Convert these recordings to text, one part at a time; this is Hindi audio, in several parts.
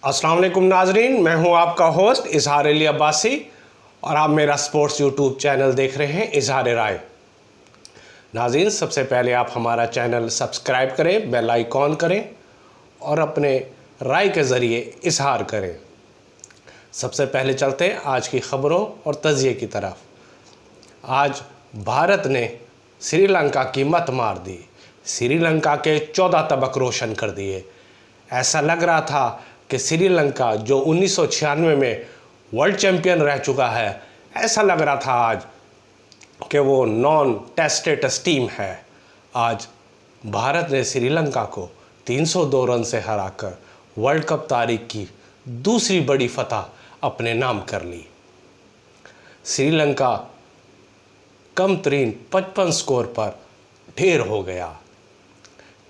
अस्सलाम वालेकुम नाजरीन, मैं हूं आपका होस्ट इजहार अली अब्बासी और आप मेरा स्पोर्ट्स यूट्यूब चैनल देख रहे हैं इजहार राय। नाजरीन, सबसे पहले आप हमारा चैनल सब्सक्राइब करें, बेल आइकॉन करें और अपने राय के ज़रिए इजहार करें। सबसे पहले चलते हैं आज की ख़बरों और तजिए की तरफ। आज भारत ने श्रीलंका की मत मार दी। श्रीलंका के 14 तबक रोशन कर दिए। ऐसा लग रहा था कि श्रीलंका जो 1996 में वर्ल्ड चैंपियन रह चुका है, ऐसा लग रहा था आज कि वो नॉन टेस्टेड टीम है। आज भारत ने श्रीलंका को 302 रन से हराकर वर्ल्ड कप तारीख की दूसरी बड़ी फतह अपने नाम कर ली। श्रीलंका कम तरीन 55 स्कोर पर ढेर हो गया।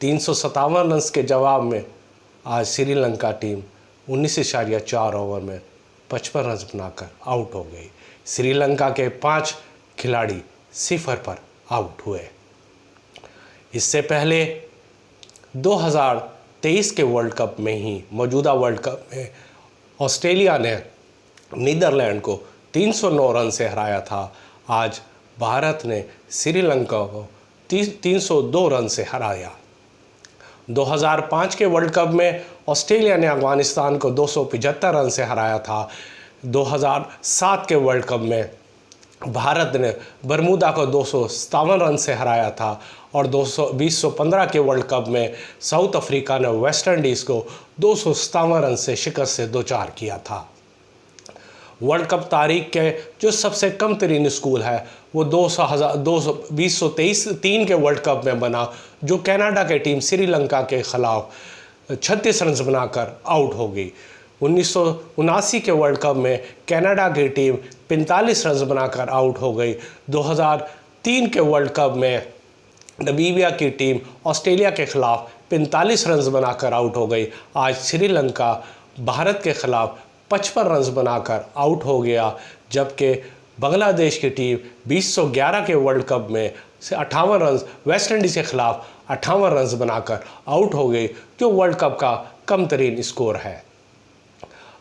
357 रन के जवाब में आज श्रीलंका टीम 19.4 ओवर में 55 रन बनाकर आउट हो गई। श्रीलंका के 5 खिलाड़ी 0 पर आउट हुए। इससे पहले 2023 के वर्ल्ड कप में ही, मौजूदा वर्ल्ड कप में, ऑस्ट्रेलिया ने नीदरलैंड को 309 रन से हराया था। आज भारत ने श्रीलंका को 302 रन से हराया। 2005 के वर्ल्ड कप में ऑस्ट्रेलिया ने अफगानिस्तान को 275 रन से हराया था। 2007 के वर्ल्ड कप में भारत ने बरमूदा को 257 रन से हराया था और 2015 के वर्ल्ड कप में साउथ अफ्रीका ने वेस्ट इंडीज़ को 257 रन से शिकस्त से दो चार किया था। वर्ल्ड कप तारीख के जो सबसे कम तरीन स्कूल है वो 2023 के वर्ल्ड कप में बना, जो कनाडा के टीम श्रीलंका के ख़िलाफ़ 36 रन बनाकर आउट हो गई। 1979 के वर्ल्ड कप में कनाडा की टीम 45 रन बनाकर आउट हो गई। 2003 के वर्ल्ड कप में नमीबिया की टीम ऑस्ट्रेलिया के ख़िलाफ़ 45 रन बनाकर आउट हो गई। आज श्रीलंका भारत के ख़िलाफ़ 55 रन बनाकर आउट हो गया, जबकि बांग्लादेश की टीम 2011 के वर्ल्ड कप में से 58 रन, वेस्ट इंडीज़ के ख़िलाफ़ 58 रन बनाकर आउट हो गई, जो वर्ल्ड कप का कम तरीन स्कोर है।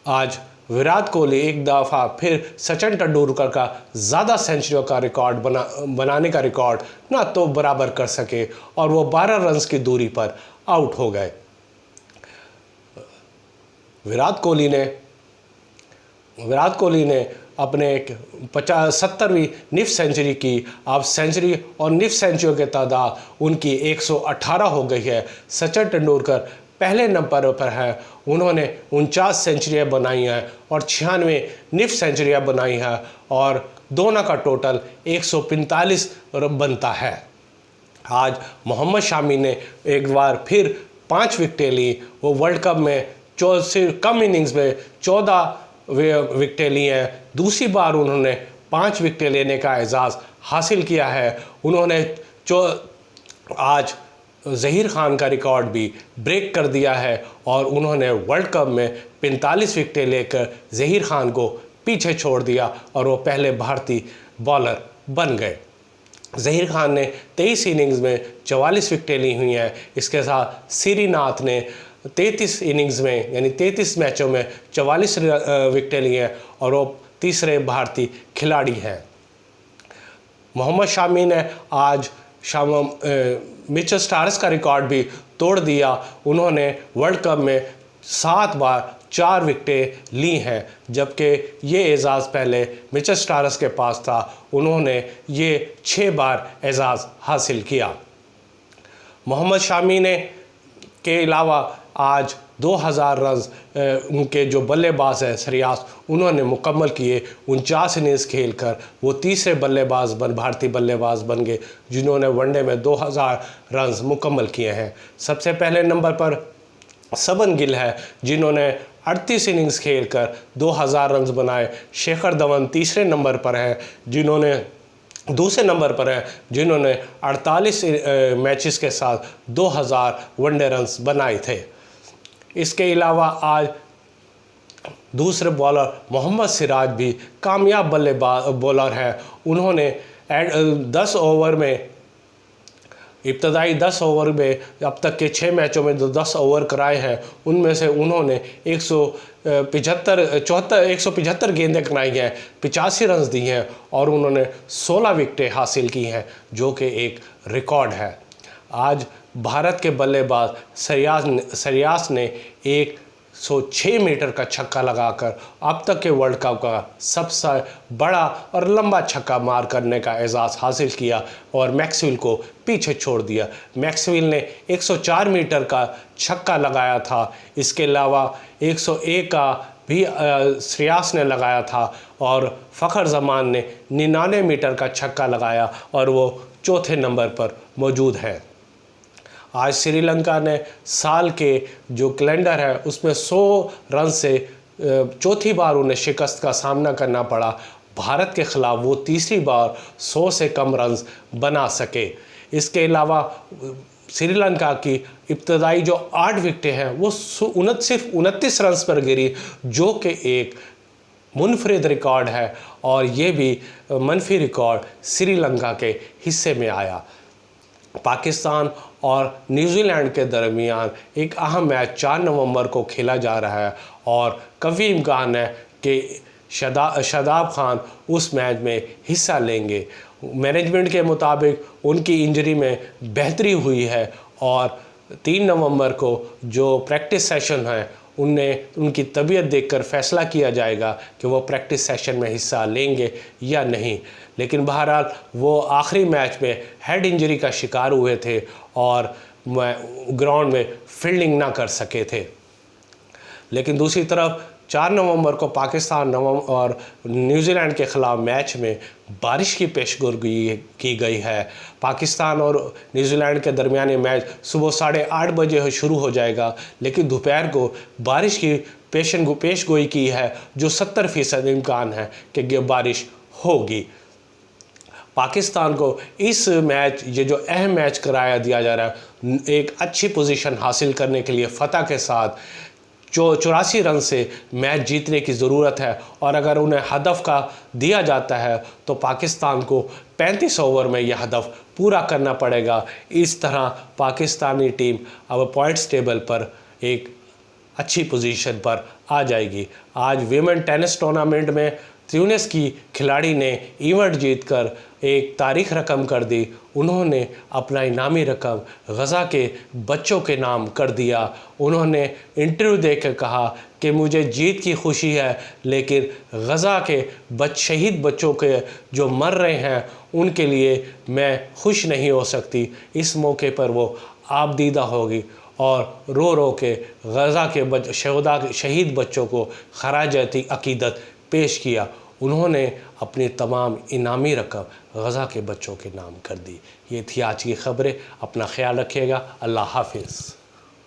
आज विराट कोहली एक दफ़ा फिर सचिन तेंदुलकर का ज़्यादा सेंचुरियों का रिकॉर्ड बनाने का रिकॉर्ड ना तो बराबर कर सके और वो 12 रन की दूरी पर आउट हो गए। विराट कोहली ने अपने 70वीं निफ्ट सेंचुरी की। अब सेंचुरी और निफ्ट सेंचुरी के तादाद उनकी 118 हो गई है। सचिन तेंदुलकर पहले नंबर पर है, उन्होंने 49 सेंचुरियाँ बनाई हैं और 96 निफ्ट सेंचुरियाँ बनाई हैं और दोनों का टोटल 145 बनता है। आज मोहम्मद शामी ने एक बार फिर 5 विकेटें ली। वो वर्ल्ड कप में कम इनिंग्स में 14 विकेटें ली हैं। दूसरी बार उन्होंने 5 विकेटें लेने का एजाज़ हासिल किया है। उन्होंने आज ज़हीर खान का रिकॉर्ड भी ब्रेक कर दिया है और उन्होंने वर्ल्ड कप में 45 विकेटें लेकर ज़हीर खान को पीछे छोड़ दिया और वो पहले भारतीय बॉलर बन गए। ज़हीर खान ने 23 इनिंग्स में 44 विकेटें ली हुई हैं। इसके साथ श्रीनाथ ने 33 इनिंग्स में, यानी 33 मैचों में 44 विकेटें ली हैं और वो तीसरे भारतीय खिलाड़ी हैं। मोहम्मद शामी ने आज मिचेल स्टार्क का रिकॉर्ड भी तोड़ दिया। उन्होंने वर्ल्ड कप में 7 बार 4 विकेटें ली हैं, जबकि ये एजाज़ पहले मिचेल स्टार्क के पास था। उन्होंने ये 6 बार एजाज़ हासिल किया। मोहम्मद शामी ने के अलावा आज 2000 रन उनके जो बल्लेबाज हैं श्रेयस, उन्होंने मुकम्मल किए। 49 इनिंग्स खेलकर वो तीसरे भारतीय बल्लेबाज बन गए जिन्होंने वनडे में 2000 रन मुकम्मल किए हैं। सबसे पहले नंबर पर सबन गिल है जिन्होंने 38 इनिंग्स खेलकर 2000 रन बनाए। शेखर धवन दूसरे नंबर पर है जिन्होंने 48 मैचेस के साथ 2000 वनडे रन बनाए थे। इसके अलावा आज दूसरे बॉलर मोहम्मद सिराज भी कामयाब बॉलर है। उन्होंने 10 ओवर में इब्तदाई 10 ओवर में अब तक के 6 मैचों में जो 10 ओवर कराए हैं उनमें से उन्होंने 175 गेंदें कराई हैं, 85 रन दिए हैं और उन्होंने 16 विकेटें हासिल की हैं, जो कि एक रिकॉर्ड है। आज भारत के बल्लेबाज श्रेयास ने 106 मीटर का छक्का लगाकर अब तक के वर्ल्ड कप का सबसे बड़ा और लंबा छक्का मार करने का एजाज़ हासिल किया और मैक्सवेल को पीछे छोड़ दिया। मैक्सवेल ने 104 मीटर का छक्का लगाया था। इसके अलावा 101 का भी श्रेयास ने लगाया था और फ़खर जमान ने 99 मीटर का छक्का लगाया और वो चौथे नंबर पर मौजूद है। आज श्रीलंका ने साल के जो कैलेंडर है उसमें 100 रन से चौथी बार उन्हें शिकस्त का सामना करना पड़ा। भारत के ख़िलाफ़ वो तीसरी बार 100 से कम रन बना सके। इसके अलावा श्रीलंका की इब्तदाई जो 8 विकेटें हैं वो सिर्फ 29 रन पर गिरी, जो कि एक मुनफरिद रिकॉर्ड है और ये भी मनफी रिकॉर्ड श्रीलंका के हिस्से में आया। पाकिस्तान और न्यूजीलैंड के दरमियान एक अहम मैच 4 नवंबर को खेला जा रहा है और कभी इम्कान है कि शादाब खान उस मैच में हिस्सा लेंगे। मैनेजमेंट के मुताबिक उनकी इंजरी में बेहतरी हुई है और 3 नवंबर को जो प्रैक्टिस सेशन है उनकी तबीयत देखकर फैसला किया जाएगा कि वो प्रैक्टिस सेशन में हिस्सा लेंगे या नहीं। लेकिन बहरहाल वो आखिरी मैच में हेड इंजरी का शिकार हुए थे और ग्राउंड में फील्डिंग ना कर सके थे। लेकिन दूसरी तरफ 4 नवंबर को पाकिस्तान और न्यूजीलैंड के ख़िलाफ़ मैच में बारिश की पेशगोई की गई है। पाकिस्तान और न्यूजीलैंड के दरमियान मैच सुबह 8:30 बजे शुरू हो जाएगा, लेकिन दोपहर को बारिश की पेशगोई की है जो 70% इम्कान है कि बारिश होगी। पाकिस्तान को इस मैच ये जो अहम मैच कराया दिया जा रहा है एक अच्छी पोजीशन हासिल करने के लिए फ़तह के साथ 84 रन से मैच जीतने की ज़रूरत है और अगर उन्हें हदफ का दिया जाता है तो पाकिस्तान को 35 ओवर में यह हदफ पूरा करना पड़ेगा। इस तरह पाकिस्तानी टीम अब पॉइंट्स टेबल पर एक अच्छी पोजीशन पर आ जाएगी। आज विमेन टेनिस टूर्नामेंट में ट्यूनिस की खिलाड़ी ने इवेंट जीतकर एक तारीख रकम कर दी। उन्होंने अपना इनामी रकम गज़ा के बच्चों के नाम कर दिया। उन्होंने इंटरव्यू देकर कहा कि मुझे जीत की खुशी है, लेकिन गज़ा के शहीद बच्चों के जो मर रहे हैं उनके लिए मैं खुश नहीं हो सकती। इस मौके पर वो आबदीदा होगी और रो रो के गज़ा के शहीद बच्चों को खराज अकीदत पेश किया। उन्होंने अपनी तमाम इनामी रकम गज़ा के बच्चों के नाम कर दी। ये थी आज की खबरें। अपना ख्याल रखिएगा। अल्लाह हाफिज़।